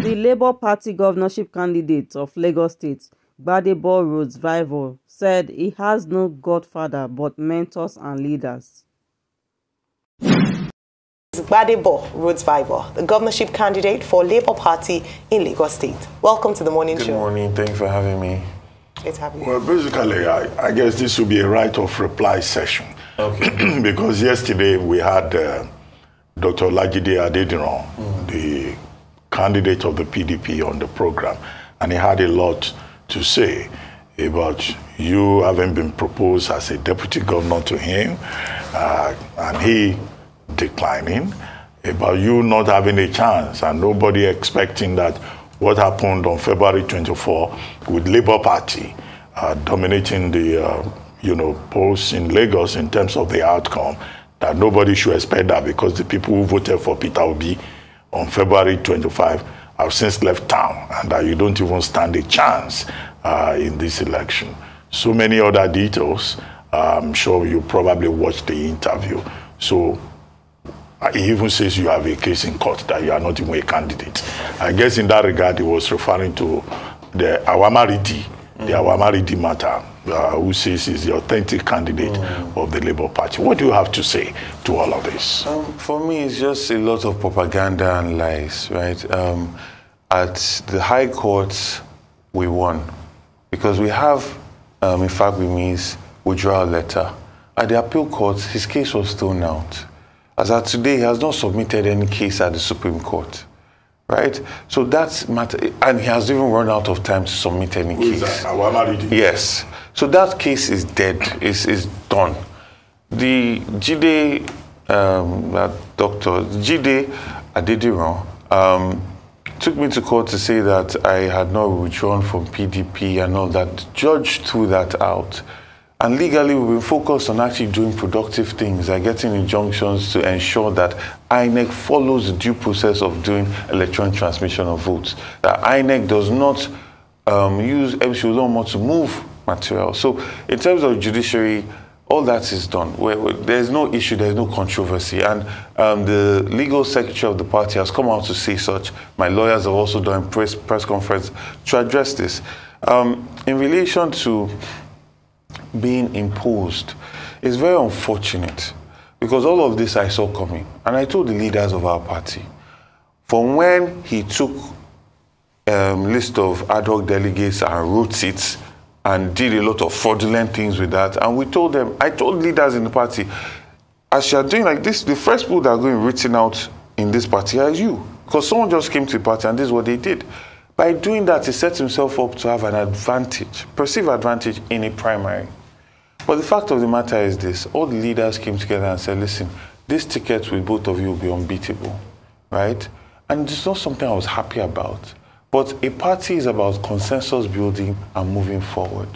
The Labour Party governorship candidate of Lagos State, Gbadebo Rhodes-Vivour, said he has no godfather but mentors and leaders. Gbadebo Rhodes-Vivour, the governorship candidate for Labour Party in Lagos State. Welcome to the morning show. Good morning. Thanks for having me. Great to have you. Well, basically, I guess this will be a right of reply session. Okay. Because yesterday we had Dr. Olajide Adediran, the candidate of the PDP, on the program, and he had a lot to say about you having been proposed as a deputy governor to him, and he declining, about you not having a chance, and nobody expecting that what happened on February 24 with Labour Party dominating the polls in Lagos in terms of the outcome, that nobody should expect that because the people who voted for Peter Obi on February 25 have since left town, and that you don't even stand a chance in this election. So many other details. I'm sure you probably watched the interview. So he even says you have a case in court, that you are not even a candidate. I guess in that regard, he was referring to the Awamaridi matter, who says he's the authentic candidate of the Labour Party. What do you have to say to all of this? For me, it's just a lot of propaganda and lies, right? At the High Court, we won because we have, in fact, with me, his withdrawal letter. At the Appeal Court, his case was thrown out. As of today, he has not submitted any case at the Supreme Court, right? So that's matter, and he has even run out of time to submit any case. Who is that? Yes. So that case is dead, is done. The Gbadebo, Dr. Gbadebo Adediran, took me to court to say that I had not withdrawn from PDP and all that. The judge threw that out. And legally, we've been focused on actually doing productive things, like getting injunctions to ensure that INEC follows the due process of doing electronic transmission of votes. That INEC does not use MC Olomo to move material. So in terms of judiciary, all that is done. There's no issue, there's no controversy. And the legal secretary of the party has come out to say such. My lawyers have also done press conference to address this. In relation to being imposed, it's very unfortunate because all of this I saw coming. And I told the leaders of our party, from when he took list of ad hoc delegates and wrote it and did a lot of fraudulent things with that, and we told them, I told leaders in the party, as you are doing like this, the first people that are going written out in this party are you. Because someone just came to the party and this is what they did. By doing that, he set himself up to have an advantage, perceived advantage in a primary. But the fact of the matter is this, all the leaders came together and said, listen, this ticket with both of you will be unbeatable, right? And it's not something I was happy about. But a party is about consensus building and moving forward,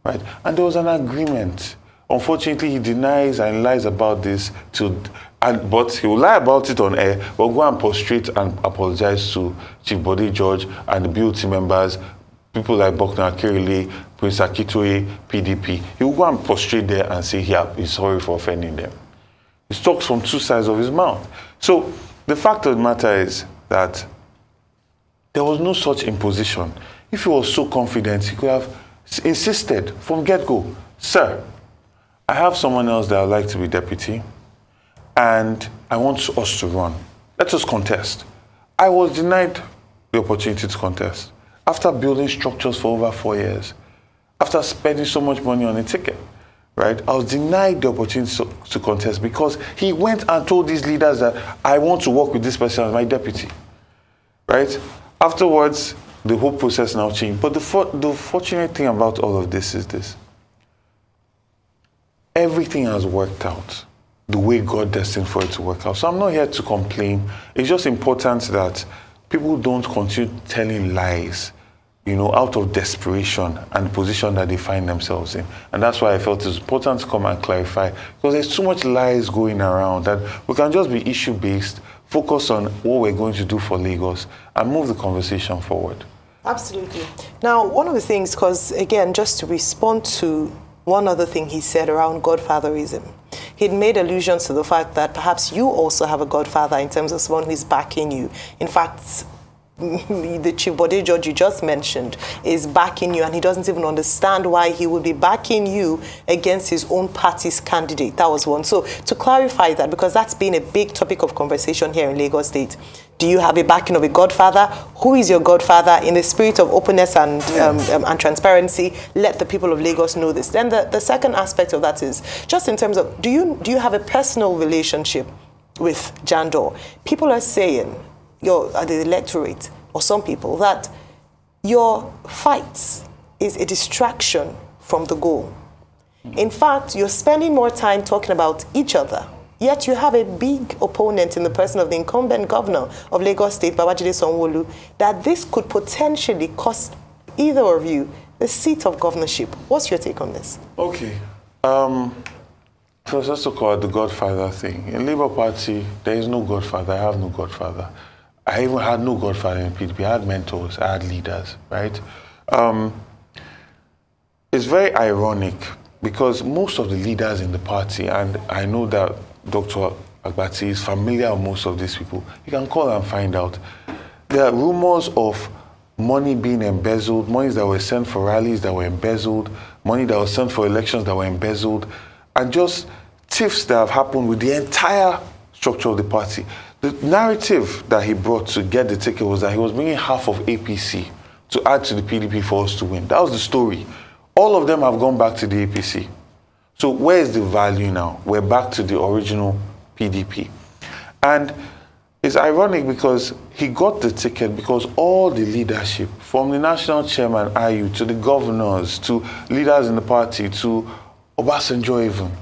right? And there was an agreement. Unfortunately, he denies and lies about this, but he will lie about it on air, but go and prostrate and apologize to Chief Body George and the BOT members, people like Bokna Akirile, Prince Akitoye, PDP. He will go and prostrate there and say he's sorry for offending them. He talks from two sides of his mouth. So the fact of the matter is that there was no such imposition. If he was so confident, he could have insisted from get-go, sir, I have someone else that I'd like to be deputy, and I want us to run. Let us contest. I was denied the opportunity to contest after building structures for over 4 years, after spending so much money on a ticket, right? I was denied the opportunity to contest because he went and told these leaders that I want to work with this person as my deputy, right? Afterwards, the whole process now changed. But the fortunate thing about all of this is this. Everything has worked out the way God destined for it to work out. So I'm not here to complain. It's just important that people don't continue telling lies, out of desperation and the position that they find themselves in. And that's why I felt it's important to come and clarify, because there's too much lies going around that we can just be issue-based, focus on what we're going to do for Lagos, and move the conversation forward. Absolutely. Now, one of the things, because again, just to respond to one other thing he said around godfatherism, he'd made allusions to the fact that perhaps you also have a godfather in terms of someone who is backing you. In fact, the Chief Bode George you just mentioned is backing you, and he doesn't even understand why he would be backing you against his own party's candidate. That was one. So to clarify that, because that's been a big topic of conversation here in Lagos State, do you have a backing of a godfather? Who is your godfather? In the spirit of openness and transparency, let the people of Lagos know this. Then the second aspect of that is just in terms of, do you have a personal relationship with Jandor? People are saying, the electorate, or some people, that your fight is a distraction from the goal. In fact, you're spending more time talking about each other, yet you have a big opponent in the person of the incumbent governor of Lagos State, Babajide Sanwo-Olu, that this could potentially cost either of you the seat of governorship. What's your take on this? Okay. First, let's talk about the godfather thing. In Labour Party, there is no godfather. I have no godfather. I even had no godfather in PDP. I had mentors, I had leaders, right? It's very ironic because most of the leaders in the party, and I know that Dr. Agbati is familiar with most of these people, you can call and find out. There are rumors of money being embezzled, monies that were sent for rallies that were embezzled, money that was sent for elections that were embezzled, and just tiffs that have happened with the entire structure of the party. The narrative that he brought to get the ticket was that he was bringing half of APC to add to the PDP for us to win. That was the story. All of them have gone back to the APC. So where is the value now? We're back to the original PDP. And it's ironic because he got the ticket because all the leadership, from the national chairman, IU, to the governors, to leaders in the party, to Obasanjo even,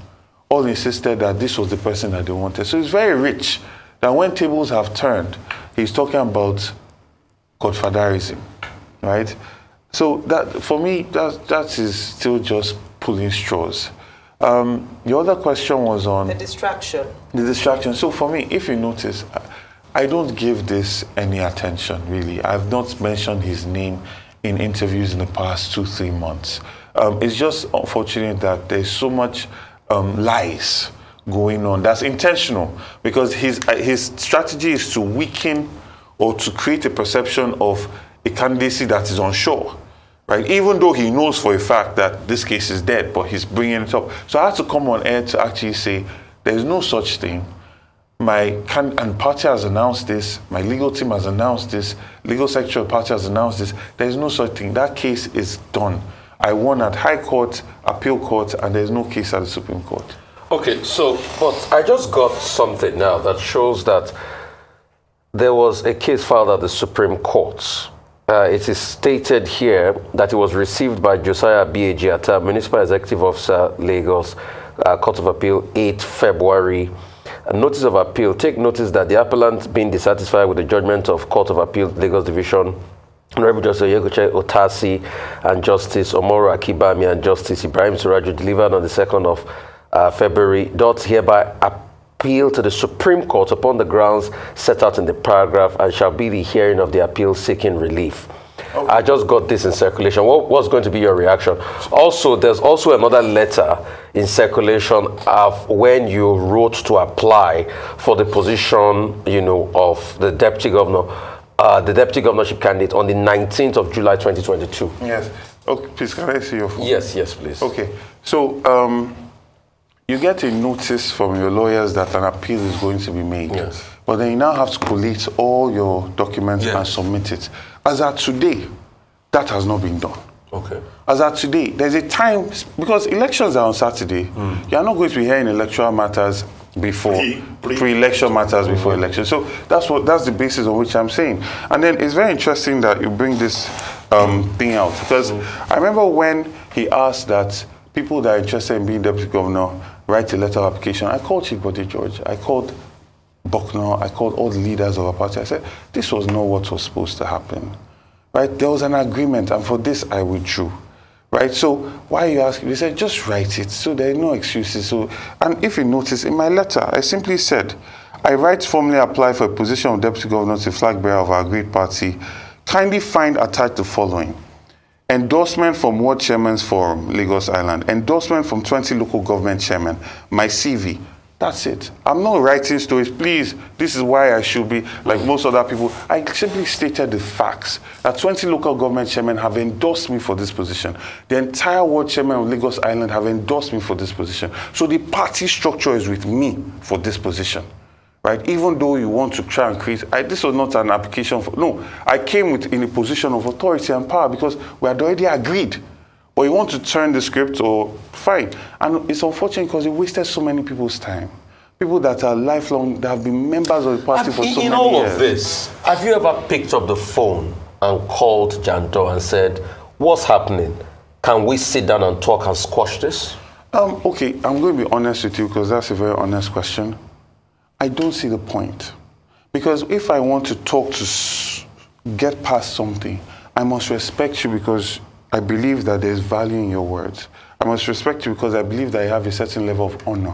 all insisted that this was the person that they wanted. So it's very rich that when tables have turned, he's talking about godfatherism, right? So that, for me, that is still just pulling straws. The other question was on the distraction. The distraction. So for me, if you notice, I don't give this any attention, really. I've not mentioned his name in interviews in the past 2-3 months. It's just unfortunate that there's so much lies going on. That's intentional because his strategy is to weaken or to create a perception of a candidacy that is unsure, right? Even though he knows for a fact that this case is dead, but he's bringing it up. So I had to come on air to actually say, there's no such thing. And party has announced this, my legal team has announced this, legal secretary of the party has announced this. There's no such thing. That case is done. I won at High Court, Appeal Court, and there's no case at the Supreme Court. Okay, so, but I just got something now that shows that there was a case filed at the Supreme Court. It is stated here that it was received by Josiah B. Ejiata, Municipal Executive Officer, Lagos, Court of Appeal, 8 February. A notice of appeal. Take notice that the appellant being dissatisfied with the judgment of Court of Appeal, Lagos Division, Honorable Justice Oyegoche Otasi and Justice Omoro Akibami and Justice Ibrahim Suraju delivered on the 2nd of February, doth hereby appeal to the Supreme Court upon the grounds set out in the paragraph and shall be the hearing of the appeal seeking relief. Okay. I just got this in circulation. What's going to be your reaction? Also, there's also another letter in circulation of when you wrote to apply for the position, you know, of the deputy governor, the deputy governorship candidate on the 19th of July 2022. Yes. Okay, please, can I see your phone? Yes, please. Okay. So, you get a notice from your lawyers that an appeal is going to be made. Yes. But then you now have to collate all your documents and submit it. As at today, that has not been done. Okay. As at today, there's a time, because elections are on Saturday, you're not going to be hearing electoral matters before, pre-election matters before election. So that's the basis on which I'm saying. And then it's very interesting that you bring this thing out, because I remember when he asked that people that are interested in being deputy governor write a letter of application. I called Chief Bode George, I called Bucknor, I called all the leaders of our party. I said, this was not what was supposed to happen, right? There was an agreement, and for this I withdrew, right? So why are you asking? They said, just write it, so there are no excuses. So, and if you notice, in my letter, I simply said, I write formally apply for a position of deputy governor to flag bearer of our great party. Kindly find attached the following: endorsement from Ward Chairman's Forum, Lagos Island, endorsement from 20 local government chairmen, my CV, That's it. I'm not writing stories. Please, this is why I should be like most other people. I simply stated the facts that 20 local government chairmen have endorsed me for this position. The entire ward chairman of Lagos Island have endorsed me for this position. So the party structure is with me for this position. Right? Even though you want to try and create, this was not an application for, no, I came in a position of authority and power because we had already agreed. Or you want to turn the script, or fine. And it's unfortunate because it wasted so many people's time. People that are lifelong, that have been members of the party for so many years. In all of this, have you ever picked up the phone and called Janto and said, what's happening? Can we sit down and talk and squash this? Okay, I'm going to be honest with you because that's a very honest question. I don't see the point. Because if I want to talk to get past something, I must respect you because I believe that there's value in your words. I must respect you because I believe that you have a certain level of honor.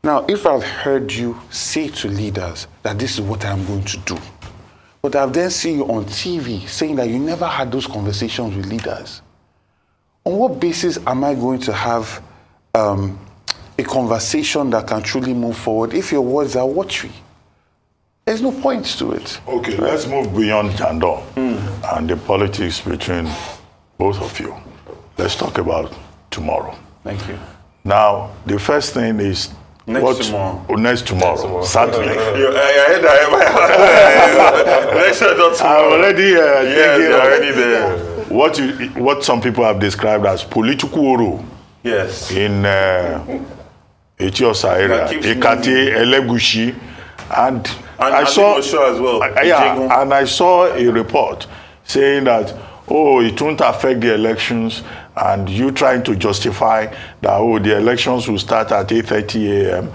Now, if I've heard you say to leaders that this is what I'm going to do, but I've then seen you on TV saying that you never had those conversations with leaders, on what basis am I going to have a conversation that can truly move forward if your words are watery? There's no point to it. Okay, right? Let's move beyond Jandon and the politics between both of you. Let's talk about tomorrow. Thank you. Now, the first thing is next tomorrow. Saturday. Next tomorrow. I'm already already there. What some people have described as political oro. Yes. In Etiosa area, Ekate, Elegushi, and I saw as well. And I saw a report saying that, oh, it won't affect the elections, and you trying to justify that, oh, the elections will start at 8:30 a.m.,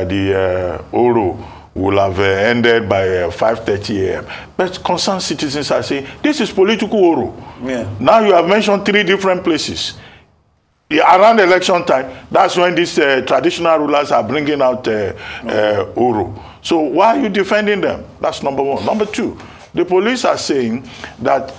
the Oro will have ended by 5:30 a.m. But concerned citizens are saying, this is political Oro. Yeah. Now you have mentioned 3 different places. Around election time, that's when these traditional rulers are bringing out Oro. So why are you defending them? That's number one. Number two, the police are saying that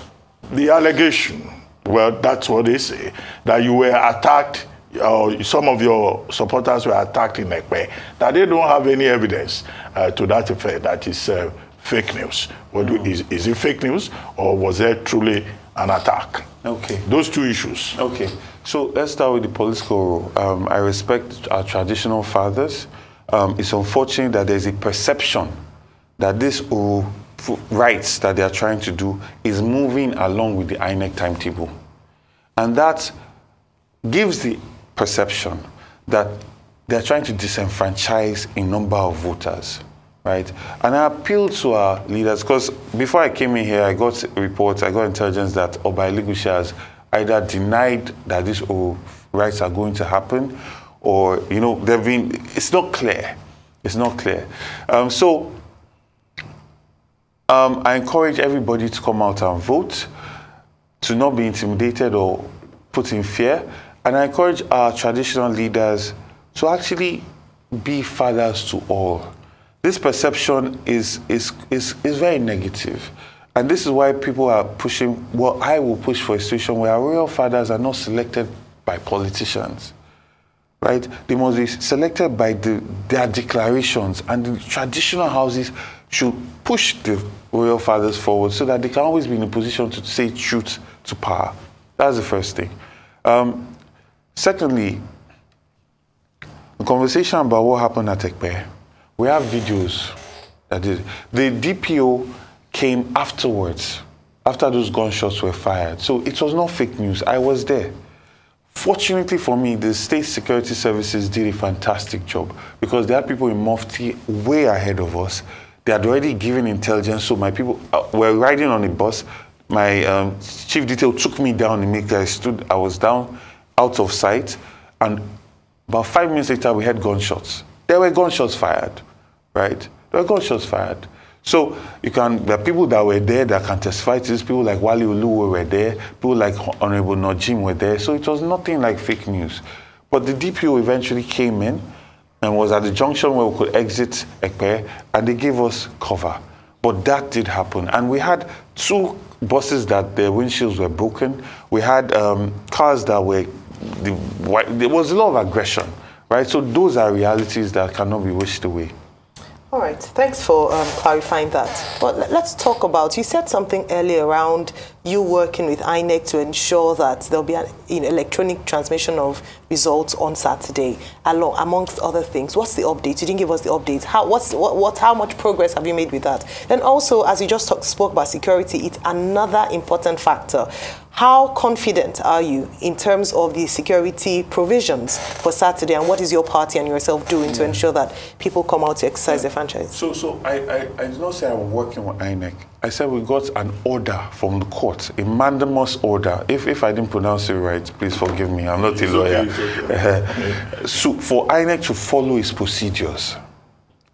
the allegation, well, that's what they say, that you were attacked, or some of your supporters were attacked in Ekpe, that they don't have any evidence to that effect. That is fake news. Is it fake news, or was there truly an attack? Okay. Those 2 issues. Okay. So let's start with the political role. I respect our traditional fathers. It's unfortunate that there's a perception that this rights that they are trying to do is moving along with the INEC timetable. And that gives the perception that they're trying to disenfranchise a number of voters, right? And I appeal to our leaders, because before I came in here, I got reports, I got intelligence that Oba Elegushi has either denied that these rights are going to happen, or, you know, it's not clear. It's not clear. I encourage everybody to come out and vote, to not be intimidated or put in fear. And I encourage our traditional leaders to actually be fathers to all. This perception is very negative. And this is why people are pushing, well, I will push for a situation where our royal fathers are not selected by politicians, right? They must be selected by their declarations, and the traditional houses should push the royal fathers forward so that they can always be in a position to say truth to power. That's the first thing. Secondly, the conversation about what happened at Ekpe, we have videos that did. The DPO came afterwards, after those gunshots were fired. So it was not fake news. I was there. Fortunately for me, the state security services did a fantastic job, because there are people in Mufti way ahead of us. They had already given intelligence, so my people were riding on a bus. My chief detail took me down immediately. I was down, out of sight, and about 5 minutes later, we had gunshots. There were gunshots fired, right? There were gunshots fired. So there are people that were there that can testify to this. People like Wale Oluwo were there. People like Honorable Najim were there. So it was nothing like fake news. But the DPO eventually came in and was at the junction where we could exit Ekpe, and they gave us cover. But that did happen. And we had 2 buses that their windshields were broken. We had cars that were, there was a lot of aggression, right? So those are realities that cannot be wished away. All right, thanks for clarifying that. But let's talk about, you said something earlier around you working with INEC to ensure that there'll be an electronic transmission of results on Saturday, amongst other things. What's the update? You didn't give us the update. How much progress have you made with that? Then also, as you just spoke about security, it's another important factor. How confident are you in terms of the security provisions for Saturday, and what is your party and yourself doing to ensure that people come out to exercise their franchise? So I did not say I'm working with INEC. I said we got an order from the court, a mandamus order. If I didn't pronounce it right, please forgive me. I'm not a lawyer. Okay. So for INEC to follow its procedures,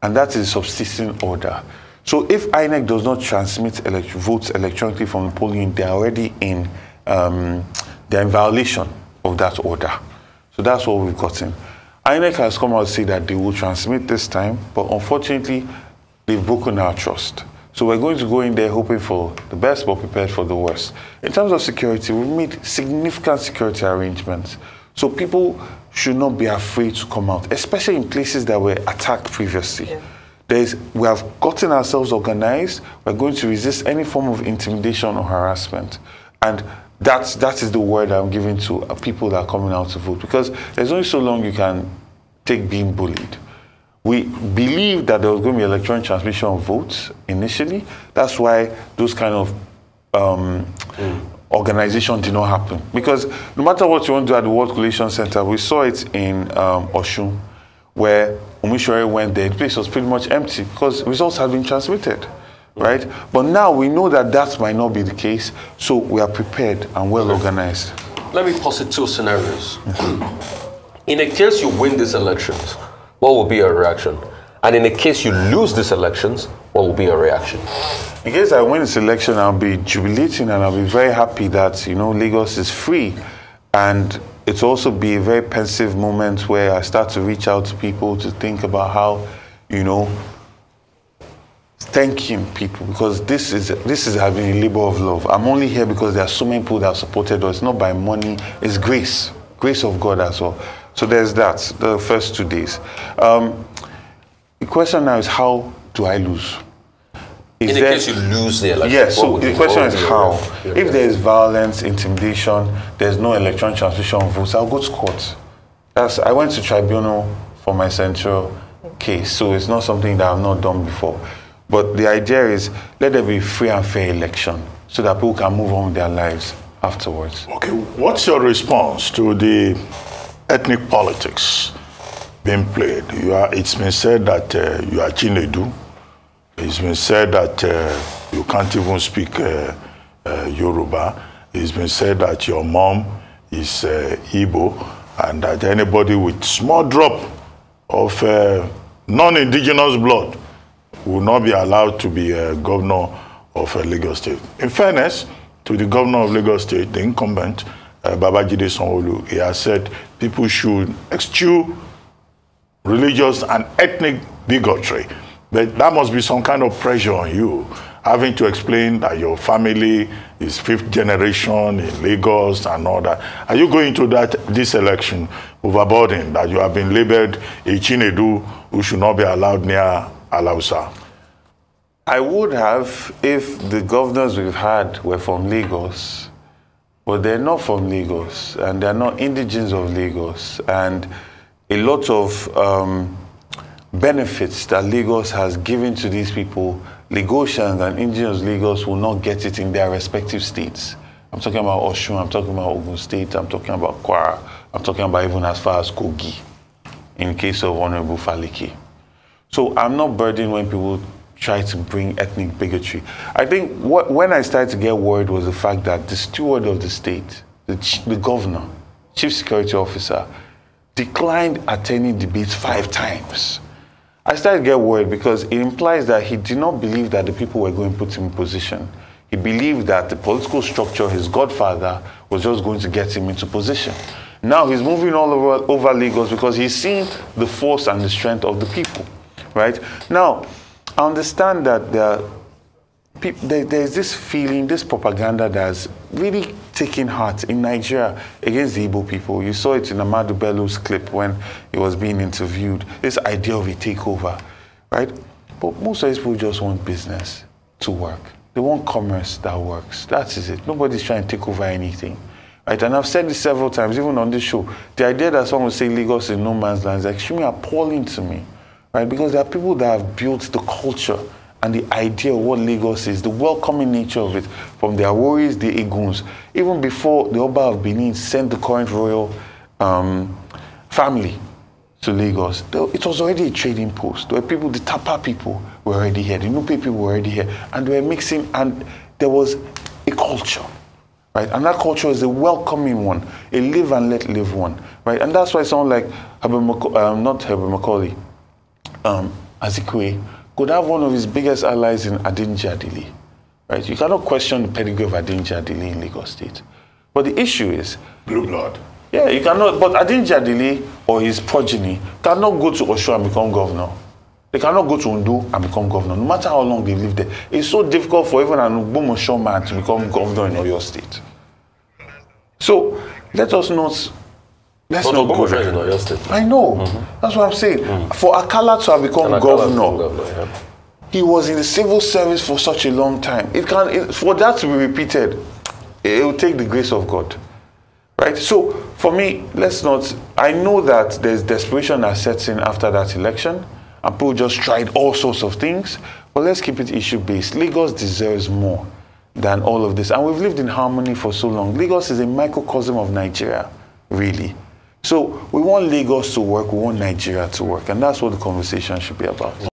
and that is a subsisting order. So if INEC does not transmit votes electronically from the polling, they're already in they're in violation of that order. So that's what we've gotten. INEC has come out to say that they will transmit this time, but unfortunately, they've broken our trust. So we're going to go in there hoping for the best, but prepared for the worst. In terms of security, we've made significant security arrangements. So people should not be afraid to come out, especially in places that were attacked previously. Yeah. We have gotten ourselves organized. We're going to resist any form of intimidation or harassment. And that is the word I'm giving to people that are coming out to vote, because there's only so long you can take being bullied. We believed that there was going to be electronic transmission of votes initially. That's why those kind of organization did not happen. Because no matter what you want to do at the World Collation Center, we saw it in Oshun, where Omishore went there. The place was pretty much empty because results had been transmitted. Right? But now we know that that might not be the case, so we are prepared and well organized. Let me posit two scenarios. In a case you win these elections, what will be your reaction? And in a case you lose these elections, what will be your reaction? In case I win this election, I'll be jubilating and I'll be very happy that, you know, Lagos is free. And it'll also be a very pensive moment where I start to reach out to people to think about how, you know, thanking people, because this has been a labor of love. I'm only here because there are so many people that have supported us, not by money, it's grace of God as well. So there's that, the first 2 days. The question now is, how do I lose? In case you lose the election? Yes, so the question is how. If there is violence, intimidation, there's no electronic transmission of votes, I'll go to court. I went to tribunal for my central case, so it's not something that I've not done before. But the idea is, let there be a free and fair election so that people can move on with their lives afterwards. Okay, what's your response to the ethnic politics being played? It's been said that you are Chinedu. It's been said that you can't even speak Yoruba. It's been said that your mom is Igbo, and that anybody with small drop of non-indigenous blood will not be allowed to be a governor of Lagos State. In fairness to the governor of Lagos State, the incumbent, Babajide Sanwo-Olu, he has said people should eschew religious and ethnic bigotry. But that must be some kind of pressure on you, having to explain that your family is 5th generation in Lagos and all that. Are you going to this election overburdened that you have been labeled a Chinedu who should not be allowed near Alausa? I would have if the governors we've had were from Lagos, but they're not from Lagos, and they're not indigenes of Lagos, and a lot of benefits that Lagos has given to these people, Lagosians and indigenes of Lagos will not get it in their respective states. I'm talking about Oshun, I'm talking about Ogun State, I'm talking about Kwara, I'm talking about even as far as Kogi, in case of Honorable Faleke. So I'm not burdened when people try to bring ethnic bigotry. I think when I started to get worried was the fact that the steward of the state, the governor, chief security officer, declined attending debates 5 times. I started to get worried because it implies that he did not believe that the people were going to put him in position. He believed that the political structure, his godfather, was just going to get him into position. Now he's moving all over Lagos because he's seeing the force and the strength of the people. Right? Now, I understand that there are there's this feeling, this propaganda that's really taking heart in Nigeria against the Igbo people. You saw it in Amadu Bello's clip when he was being interviewed. This idea of a takeover, right? But most of these people just want business to work. They want commerce that works. That is it. Nobody's trying to take over anything. Right? And I've said this several times, even on this show. The idea that someone will say Lagos is no man's land is extremely appalling to me. Right? Because there are people that have built the culture and the idea of what Lagos is, the welcoming nature of it, from the Aworis, the Eguns, even before the Oba of Benin sent the current royal family to Lagos. It was already a trading post. There were people, the Tapa people were already here, the Nupe people were already here, and they were mixing, and there was a culture, right? And that culture is a welcoming one, a live and let live one, right? And that's why someone like not Herbert Macaulay, Azikwe, could have one of his biggest allies in Adinji Adili, right? You cannot question the pedigree of Adinji Adili in Lagos State. But the issue is... Blue blood. Yeah, you cannot, but Adinji Adili or his progeny cannot go to Osho and become governor. They cannot go to Ondo and become governor, no matter how long they live there. It's so difficult for even an Ogbomoso man to become governor in Oyo State. So, let us not... Let's not go there. In Oyo State. I know. That's what I'm saying. For Akala to have become governor, he was in the civil service for such a long time. For that to be repeated, it will take the grace of God. Right? So, for me, let's not... I know that there's desperation that sets in after that election, and people just tried all sorts of things, but let's keep it issue-based. Lagos deserves more than all of this. And we've lived in harmony for so long. Lagos is a microcosm of Nigeria, really. So we want Lagos to work, we want Nigeria to work, and that's what the conversation should be about.